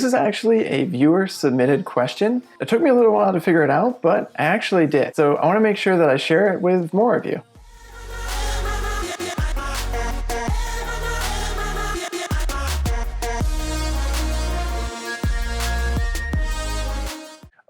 This is actually a viewer submitted question. It took me a little while to figure it out, but I actually did. So I want to make sure that I share it with more of you.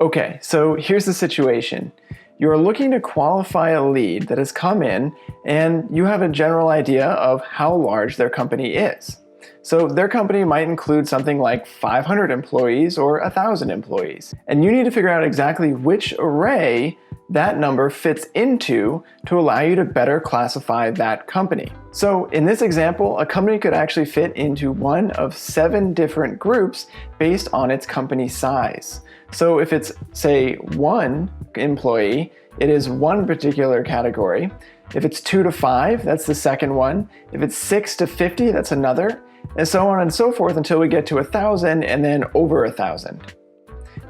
Okay, so here's the situation. You're looking to qualify a lead that has come in, and you have a general idea of how large their company is. So their company might include something like 500 employees or 1,000 employees. And you need to figure out exactly which array that number fits into to allow you to better classify that company. So in this example, a company could actually fit into one of 7 different groups based on its company size. So if it's, say, 1 employee, it is one particular category. If it's 2 to 5, that's the second one. If it's 6 to 50, that's another, and so on and so forth until we get to 1,000 and then over 1,000.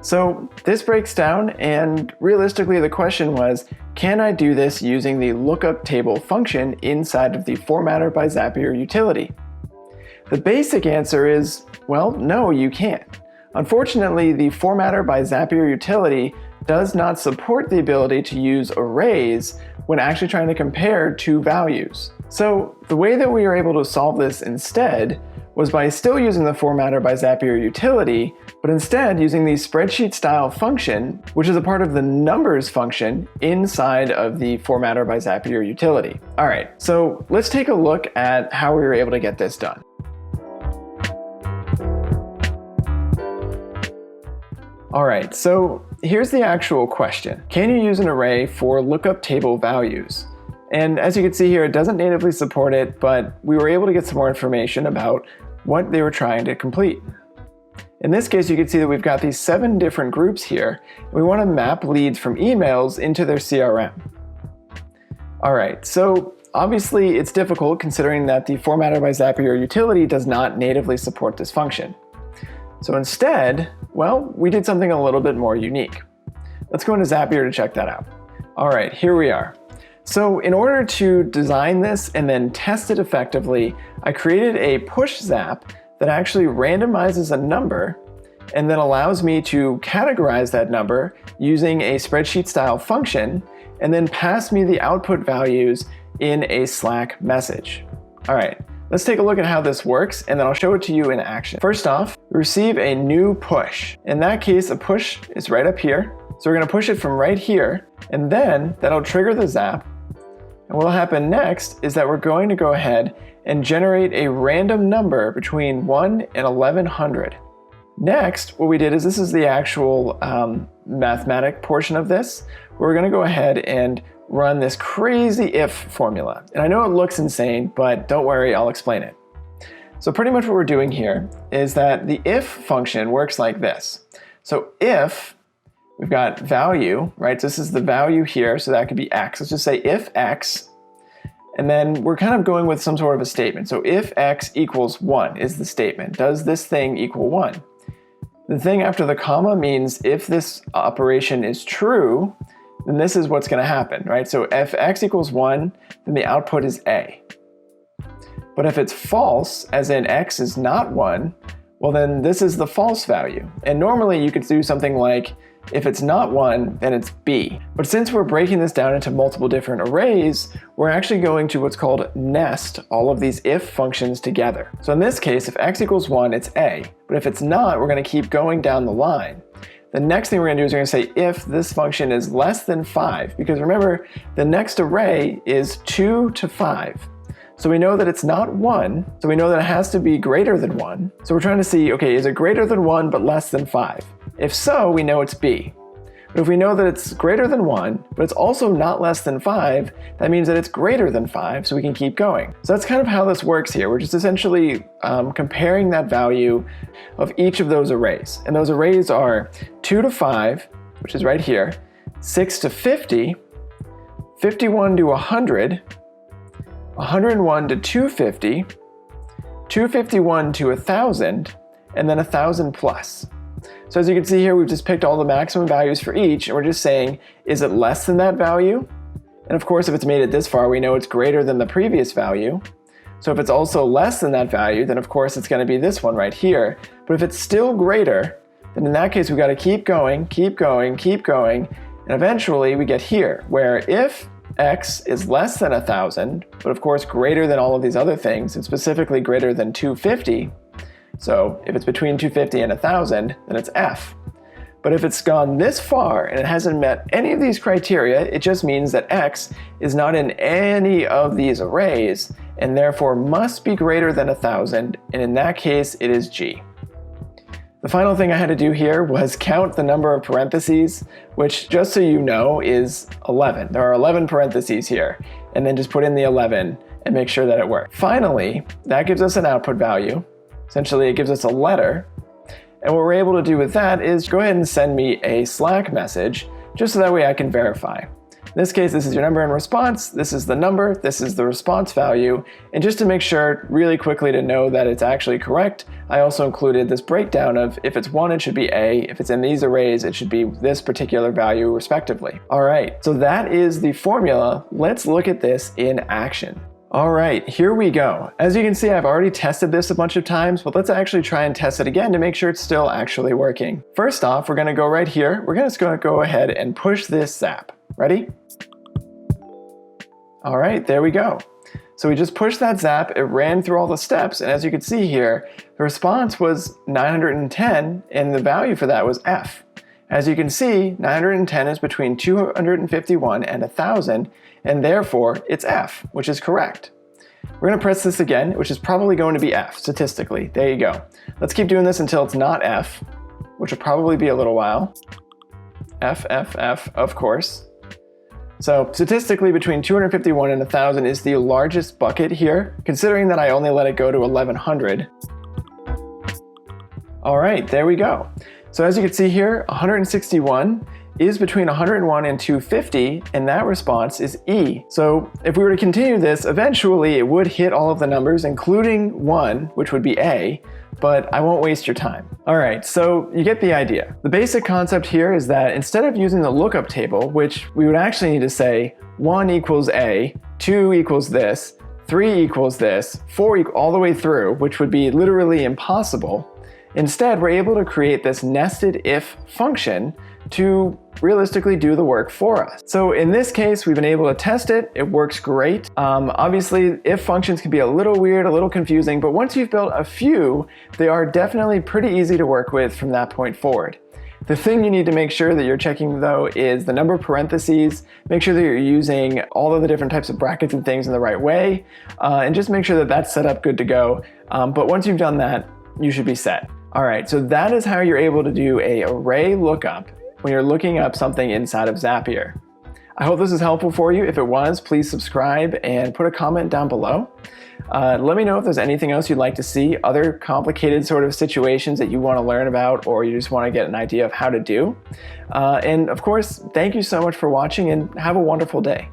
So this breaks down, and realistically the question was, can I do this using the lookup table function inside of the Formatter by Zapier utility? The basic answer is, well, no, you can't. Unfortunately, the Formatter by Zapier utility does not support the ability to use arrays when actually trying to compare 2 values. So the way that we were able to solve this instead was by still using the Formatter by Zapier utility, but instead using the spreadsheet-style function, which is a part of the numbers function inside of the Formatter by Zapier utility. All right, so let's take a look at how we were able to get this done. All right, so here's the actual question. Can you use an array for lookup table values? And as you can see here, it doesn't natively support it, but we were able to get some more information about what they were trying to complete. In this case, you can see that we've got these 7 different groups here. We want to map leads from emails into their CRM. All right, so obviously it's difficult considering that the Formatter by Zapier utility does not natively support this function. So instead, well, we did something a little bit more unique. Let's go into Zapier to check that out. All right, here we are. So in order to design this and then test it effectively, I created a push zap that actually randomizes a number and then allows me to categorize that number using a spreadsheet-style function and then pass me the output values in a Slack message. All right. Let's take a look at how this works, and then I'll show it to you in action. First off, we receive a new push. In that case, a push is right up here. So we're gonna push it from right here, and then that'll trigger the zap. And what'll happen next is that we're going to go ahead and generate a random number between 1 and 1,100. Next, what we did is this is the actual mathematic portion of this. We're gonna go ahead and run this crazy if formula. And I know it looks insane, but don't worry, I'll explain it. So pretty much what we're doing here is that the if function works like this. So if we've got value, right? So this is the value here, so that could be x. Let's just say if x, and then we're kind of going with some sort of a statement. So if x equals 1 is the statement. Does this thing equal 1? The thing after the comma means if this operation is true, then this is what's going to happen, right? So if x equals 1, then the output is a. But if it's false, as in x is not 1, well then this is the false value. And normally you could do something like, if it's not 1, then it's b. But since we're breaking this down into multiple different arrays, we're actually going to what's called nest all of these if functions together. So in this case, if x equals 1, it's a. But if it's not, we're going to keep going down the line. The next thing we're going to do is we're going to say if this function is less than 5, because remember, the next array is 2 to 5. So we know that it's not 1, so we know that it has to be greater than 1. So we're trying to see, okay, is it greater than 1 but less than 5? If so, we know it's B. But if we know that it's greater than 1, but it's also not less than 5, that means that it's greater than 5, so we can keep going. So that's kind of how this works here. We're just essentially comparing that value of each of those arrays. And those arrays are 2 to 5, which is right here, 6 to 50, 51 to 100, 101 to 250, 251 to 1,000, and then 1,000 plus. So as you can see here, we've just picked all the maximum values for each, and we're just saying, is it less than that value? And of course, if it's made it this far, we know it's greater than the previous value. So if it's also less than that value, then of course it's going to be this one right here. But if it's still greater, then in that case we got to keep going, keep going, keep going, and eventually we get here, where if x is less than 1,000, but of course greater than all of these other things, and specifically greater than 250, so if it's between 250 and 1,000, then it's f. But if it's gone this far and it hasn't met any of these criteria, it just means that x is not in any of these arrays and therefore must be greater than 1,000, and in that case it is g. The final thing I had to do here was count the number of parentheses, which, just so you know, is 11. There are 11 parentheses here, and then just put in the 11 and make sure that it works. Finally, that gives us an output value. Essentially, it gives us a letter. And what we're able to do with that is go ahead and send me a Slack message, just so that way I can verify. In this case, this is your number and response, this is the number, this is the response value, and just to make sure really quickly to know that it's actually correct, I also included this breakdown of if it's 1, it should be A, if it's in these arrays, it should be this particular value respectively. All right, so that is the formula. Let's look at this in action. All right, here we go. As you can see, I've already tested this a bunch of times, but let's actually try and test it again to make sure it's still actually working. First off, we're gonna go right here. We're just gonna go ahead and push this zap. Ready? All right, there we go. So we just pushed that zap, it ran through all the steps, and as you can see here, the response was 910, and the value for that was F. As you can see, 910 is between 251 and 1,000, and therefore it's F, which is correct. We're gonna press this again, which is probably going to be F, statistically. There you go. Let's keep doing this until it's not F, which will probably be a little while. F, F, F, of course. So statistically, between 251 and 1,000 is the largest bucket here, considering that I only let it go to 1,100. All right, there we go. So as you can see here, 161 is between 101 and 250, and that response is E. So if we were to continue this, eventually it would hit all of the numbers, including 1, which would be A, but I won't waste your time. All right, so you get the idea. The basic concept here is that instead of using the lookup table, which we would actually need to say 1 equals A, 2 equals this, 3 equals this, 4 all the way through, which would be literally impossible, instead we're able to create this nested if function to realistically do the work for us. So in this case, we've been able to test it. It works great. Obviously, if functions can be a little weird, a little confusing, but once you've built a few, they are definitely pretty easy to work with from that point forward. The thing you need to make sure that you're checking though is the number of parentheses, make sure that you're using all of the different types of brackets and things in the right way, and just make sure that that's set up good to go. But once you've done that, you should be set. All right, so that is how you're able to do an array lookup when you're looking up something inside of Zapier. I hope this is helpful for you. If it was, please subscribe and put a comment down below. Let me know if there's anything else you'd like to see, other complicated sort of situations that you want to learn about or you just want to get an idea of how to do. And of course, thank you so much for watching and have a wonderful day.